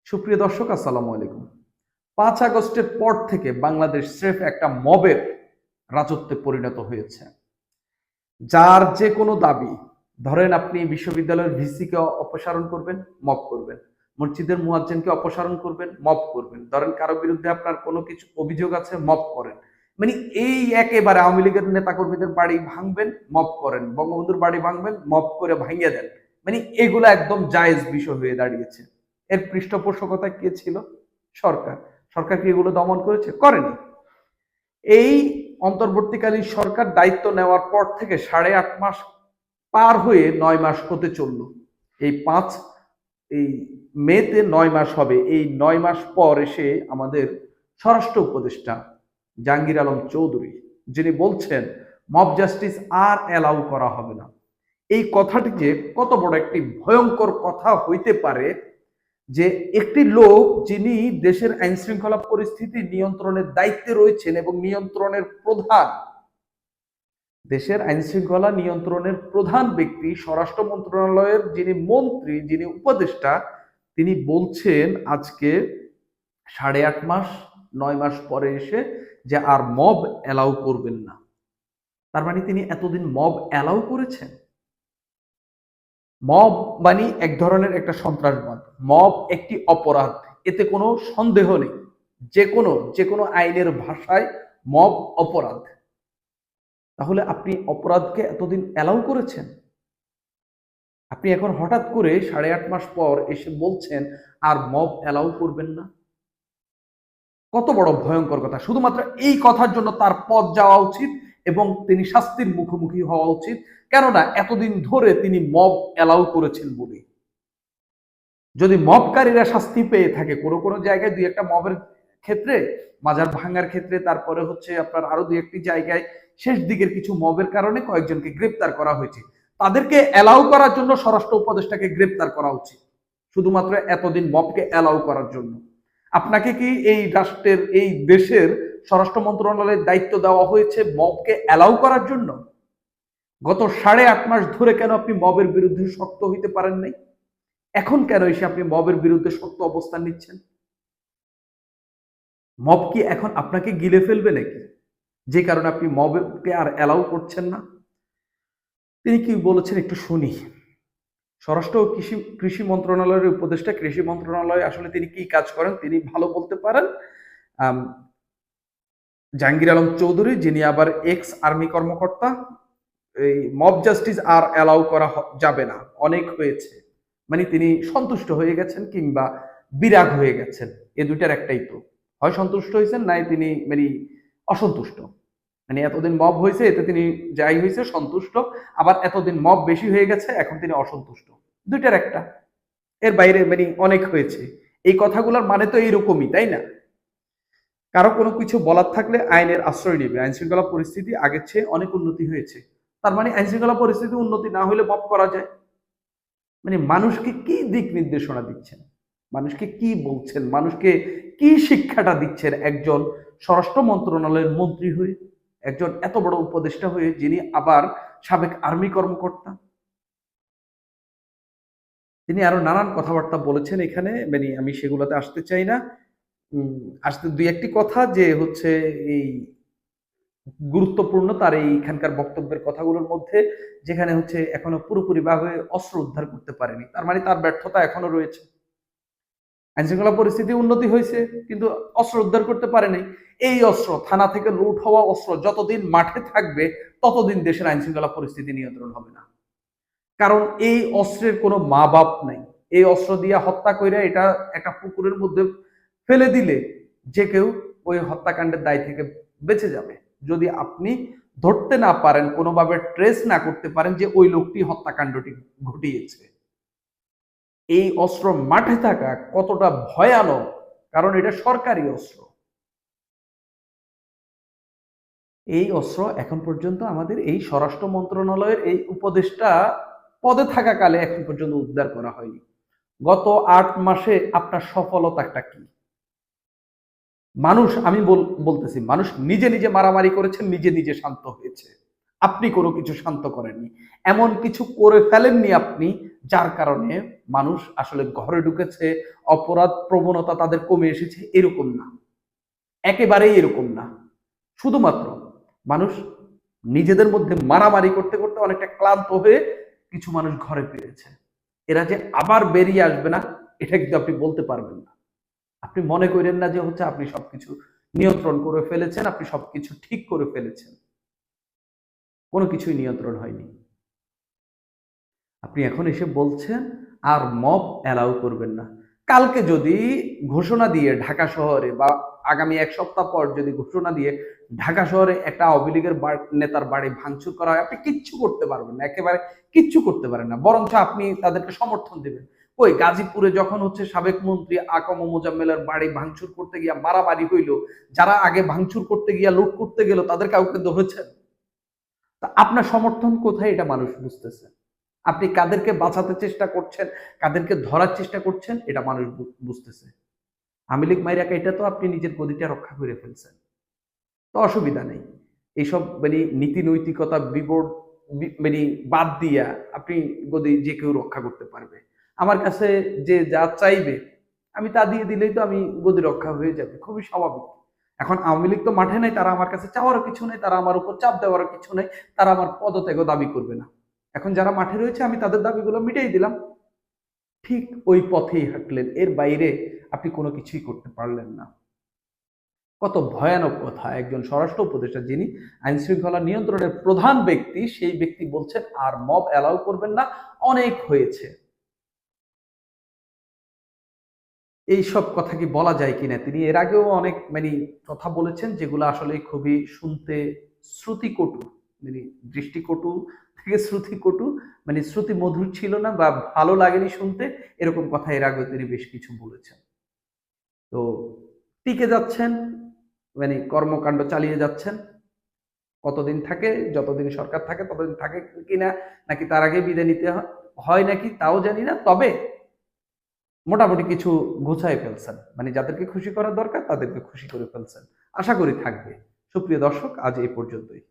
সুপ্রিয় দর্শক, আসসালামু আলাইকুম। ৫ আগস্টের পর থেকে বাংলাদেশ স্রেফ একটা মবের রাজত্বে পরিণত হয়েছে। যার যে কোনো দাবি, ধরেন আপনি বিশ্ববিদ্যালয়ের ভিসিকে অপসারণ করবেন, মব করবেন। মসজিদের মুয়াজ্জিনকে অপসারণ করবেন, মব করবেন। ধরেন কারো বিরুদ্ধে আপনার কোনো কিছু অভিযোগ আছে, মব করেন। মানে এই একেবারে আওয়ামী লীগের নেতাকর্মীদের বাড়ি ভাঙবেন, মব করেন। বঙ্গবন্ধুর বাড়ি ভাঙবেন, মব করে ভাঙিয়ে দেন। মানে এগুলো একদম জায়েজ বিষয় হয়ে দাঁড়িয়েছে। এর পৃষ্ঠপোষকতা কে ছিল? সরকার। সরকার কি এগুলো দমন করেছে? করেনি। এই অন্তর্বর্তীকালীন সরকার দায়িত্ব নেওয়ার পর থেকে ৮.৫ মাস পার হয়ে ৯ মাস হতে চলল। এই মেতে ৯ মাস হবে। এই ৯ মাস পর এসে আমাদের স্বরাষ্ট্র উপদেষ্টা জাহাঙ্গীর আলম চৌধুরী, যিনি বলছেন মব জাস্টিস আর অ্যালাউ করা হবে না। এই কথাটি যে কত বড় একটি ভয়ঙ্কর কথা হইতে পারে, যে একটি লোক যিনি দেশের আইন শৃঙ্খলা পরিস্থিতি নিয়ন্ত্রণের দায়িত্বে রয়েছেন এবং নিয়ন্ত্রণের প্রধান, দেশের আইন শৃঙ্খলা নিয়ন্ত্রণের প্রধান ব্যক্তি, স্বরাষ্ট্র মন্ত্রণালয়ের যিনি মন্ত্রী, যিনি উপদেষ্টা, তিনি বলছেন আজকে ৮.৫ মাস ৯ মাস পরে এসে যে আর মব অ্যালাউ করবেন না। তার মানে তিনি এতদিন মব অ্যালাউ করেছেন। মব মানে এক ধরনের একটা সন্ত্রাসবাদ, মব একটি অপরাধ, এতে কোনো সন্দেহ নেই। যে কোনো আইনের ভাষায় মব অপরাধ। তাহলে আপনি অপরাধকে এতদিন অ্যালাউ করেছেন, আপনি এখন হঠাৎ করে ৮.৫ মাস পর এসে বলছেন আর মব অ্যালাউ করবেন না। কত বড় ভয়ঙ্কর কথা! শুধুমাত্র এই কথার জন্য তার পদ যাওয়া উচিত এবং তিনি শাস্তির মুখোমুখি হওয়া উচিত। কেননা এতদিন ধরে তিনি মব অ্যালাউ করেছেন বলে। যদি মবকারীরা শাস্তি পেয়ে থাকে, কোনো কোনো জায়গায় দুই একটা মবের ক্ষেত্রে, মাজার ভাঙার ক্ষেত্রে, তারপরে হচ্ছে আপনার আরো দুই একটি জায়গায় শেষ দিকের কিছু মবের কারণে কয়েকজনকে গ্রেপ্তার করা হয়েছে, তাদেরকে অ্যালাউ করার জন্য স্বরাষ্ট্র উপদেষ্টাকে গ্রেপ্তার করা উচিত, শুধুমাত্র এতদিন মবকে অ্যালাউ করার জন্য। আপনাকে কি এই রাষ্ট্রের, এই দেশের স্বরাষ্ট্র মন্ত্রণালয়ের দায়িত্ব দেওয়া হয়েছে মবকে অ্যালাউ করার জন্য? গত ৮.৫ মাস ধরে কেন আপনি মবের বিরুদ্ধে শক্ত হইতে পারেন নাই? এখন কেন এসে আপনি মবের বিরুদ্ধে শক্ত অবস্থান নিচ্ছেন? মব কি এখন আপনাকে গিলে ফেলবে নাকি, যে কারণে আপনি মবকে আর অ্যালাউ করছেন না? তিনি কি বলেছেন একটু শুনি। স্বরাষ্ট্র ও কৃষি মন্ত্রণালয়ের উপদেষ্টা, কৃষি মন্ত্রণালয়ে আসলে তিনি কি কাজ করেন তিনি ভালো বলতে পারেন। আম, জাহাঙ্গীর আলম চৌধুরী, যিনি আবার এক্স আর্মি কর্মকর্তা, এই মব জাস্টিস আর অ্যালাউ করা যাবে না, অনেক হয়েছে, মানে তিনি সন্তুষ্ট হয়ে গেছেন কিংবা বিরাগ হয়ে গেছেন। এ দুইটার একটাই তো, হয় সন্তুষ্ট হয়েছেন নাই তিনি মানে অসন্তুষ্ট। মানে এতদিন মব হয়েছে, এতে তিনি যাই হয়েছে সন্তুষ্ট, আবার এতদিন মব বেশি হয়ে গেছে এখন তিনি অসন্তুষ্ট। দুইটার একটা, এর বাইরে মানে অনেক হয়েছে। এই কথাগুলোর মানে তো এইরকমই, তাই না? কারো কোনো কিছু বলার থাকলে আইনের আশ্রয় নেবে। আইন শৃঙ্খলা পরিস্থিতি আগের চেয়ে অনেক উন্নতি হয়েছে, তার মানে আইন শৃঙ্খলা পরিস্থিতি উন্নতি না হলে মব করা যায়? মানে মানুষকে কি দিক নির্দেশনা দিচ্ছেন, মানুষকে কি বলছেন, মানুষকে কি শিক্ষাটা দিচ্ছেন একজন স্বরাষ্ট্র মন্ত্রণালয়ের মন্ত্রী হয়ে, একজন এত বড় উপদেষ্টা হয়ে, যিনি আবার সাবেক আর্মি কর্মকর্তা? তিনি আরো নানান কথাবার্তা বলেছেন এখানে, মানে আমি সেগুলোতে আসতে চাই না। আসতে দুই একটি কথা যে হচ্ছে এই গুরুত্বপূর্ণ তার এইখানকার বক্তব্যের কথাগুলোর মধ্যে, যেখানে হচ্ছে এখনো পুরোপুরি ভাবে অস্ত্র উদ্ধার করতে পারেনি, তার মানে তার ব্যর্থতা এখনো রয়েছে। আইন শৃঙ্খলা পরিস্থিতি উন্নতি হয়েছে কিন্তু অস্ত্র উদ্ধার করতে পারেনি। এই অস্ত্র, থানা থেকে লুট হওয়া অস্ত্র যতদিন মাঠে থাকবে ততদিন দেশের আইন শৃঙ্খলা পরিস্থিতি নিয়ন্ত্রণ হবে না। কারণ এই অস্ত্রের কোনো মা বাপ নাই। এই অস্ত্র দিয়ে হত্যা করে এটা একটা পুকুরের মধ্যে ফেলে দিলে যে কেউ ওই হত্যাকাণ্ডের দায় থেকে বেঁচে যাবে, যদি আপনি ধরতে না পারেন, কোনোভাবে ট্রেস না করতে পারেন যে ওই লোকটি হত্যাকাণ্ডটি ঘটিয়েছে। এই অস্ত্র মাঠে থাকা কতটা ভয়ানক, কারণ এটা সরকারি অস্ত্র। এই অস্ত্র এখন পর্যন্ত আমাদের এই স্বরাষ্ট্র মন্ত্রণালয়ের এই উপদেষ্টা পদে থাকাকালে এখন পর্যন্ত উদ্ধার করা হয়নি। গত ৮ মাসে আপনার সফলতাটা কি? মানুষ, আমি বলতেছি, মানুষ নিজে নিজে মারামারি করেছেন, নিজে নিজে শান্ত হয়েছে। আপনি কোনো কিছু শান্ত করেননি, এমন কিছু করে ফেলেননি আপনি যার কারণে মানুষ আসলে ঘরে ঢুকেছে, অপরাধ প্রবণতা তাদের কমে এসেছে, এরকম না, একেবারেই এরকম না। শুধুমাত্র মানুষ নিজেদের মধ্যে মারামারি করতে করতে অনেকটা ক্লান্ত হয়ে কিছু মানুষ ঘরে ফিরেছে। এরা যে আবার বেরিয়ে আসবে না, এটা কিন্তু আপনি বলতে পারবেন না। আপনি মনে করেন না যে হচ্ছে আপনি সবকিছু নিয়ন্ত্রণ করে ফেলেছেন, আপনি সবকিছু ঠিক করে ফেলেছেন। কোনো কিছুই নিয়ন্ত্রণ হয়নি। আপনি এখন এসে বলছেন আর মব অ্যালাউ করবেন না। কালকে যদি ঘোষণা দিয়ে ঢাকা শহরে বা আগামী ১ সপ্তাহ পর যদি ঘোষণা দিয়ে ঢাকা শহরে একটা আওয়ামী লীগের নেতার বাড়ি ভাঙচুর করা হয়, আপনি কিচ্ছু করতে পারবেন না, একেবারে কিচ্ছু করতে পারেন না, বরঞ্চ আপনি তাদেরকে সমর্থন দেবেন। ওই গাজীপুরে যখন হচ্ছে সাবেক মন্ত্রী আকম মোজাম্মেলের বাড়ি ভাঙচুর করতে গিয়া মারামারি হইল, যারা আগে ভাঙচুর করতে গিয়া লুট করতে গেল তাদের কাউকে ধরেছেন? তা আপনার সমর্থন কোথায় এটা মানুষ বুঝতেছে। আপনি কাদেরকে বাঁচাতে চেষ্টা করছেন, কাদেরকে ধরার চেষ্টা করছেন, এটা মানুষ বুঝতেছে। আওয়ামী লীগ মাইরা কাইটা তো আপনি নিজের গদিটা রক্ষা করে ফেলছেন, তো অসুবিধা নেই। এইসব মানে নীতি নৈতিকতা মানে বাদ দিয়া আপনি গদি যে কেউ রক্ষা করতে পারবে। আমার কাছে যে যা চাইবে আমি তা দিয়ে দিলেই তো আমি গদি রক্ষা হয়ে যাবে, খুবই স্বাভাবিক। এখন আওয়ামী লীগ তো মাঠে নাই, তারা আমার কাছে চাওয়ারও কিছু নেই, তারা আমার উপর চাপ দেওয়ারও কিছু নেই, তারা আমার পদত্যাগও দাবি করবে না। এখন যারা মাঠে রয়েছে আমি তাদের দাবিগুলো মিটিয়ে দিলাম, ঠিক ওই পথেই হাঁটলেন, এর বাইরে আপনি কোনো কিছুই করতে পারলেন না। কত ভয়ানক কথা! একজন স্বরাষ্ট্র উপদেষ্টা, যিনি আইন শৃঙ্খলা নিয়ন্ত্রণের প্রধান ব্যক্তি, সেই ব্যক্তি বলছেন আর মব অ্যালাউ করবেন না, অনেক হয়েছে। এইসব কথা কি বলা যায় কিনা? তিনি এর আগেও অনেক মানে কথা বলেছেন যেগুলো আসলে খুবই শুনতে শ্রুতিকটু, মানে দৃষ্টিকটু থেকে শ্রুতিকটু, মানে শ্রুতি মধুর ছিল না বা ভালো লাগেনি শুনতে, এরকম কথা এর আগেও তিনি বেশ কিছু বলেছেন। তো টিকে যাচ্ছেন, মানে কর্মকাণ্ড চালিয়ে যাচ্ছেন। কতদিন থাকে, যতদিন সরকার থাকে ততদিন থাকে কিনা, নাকি তার আগে বিদায় নিতে হয় নাকি তাও জানি না। তবে মোটামুটি কিছু গুছায় ফেলছেন। মানে যাদেরকে খুশি করার দরকার তাদেরকে খুশি করে ফেলছেন। আশা করি থাকবে। সুপ্রিয় দর্শক, আজ এই পর্যন্তই।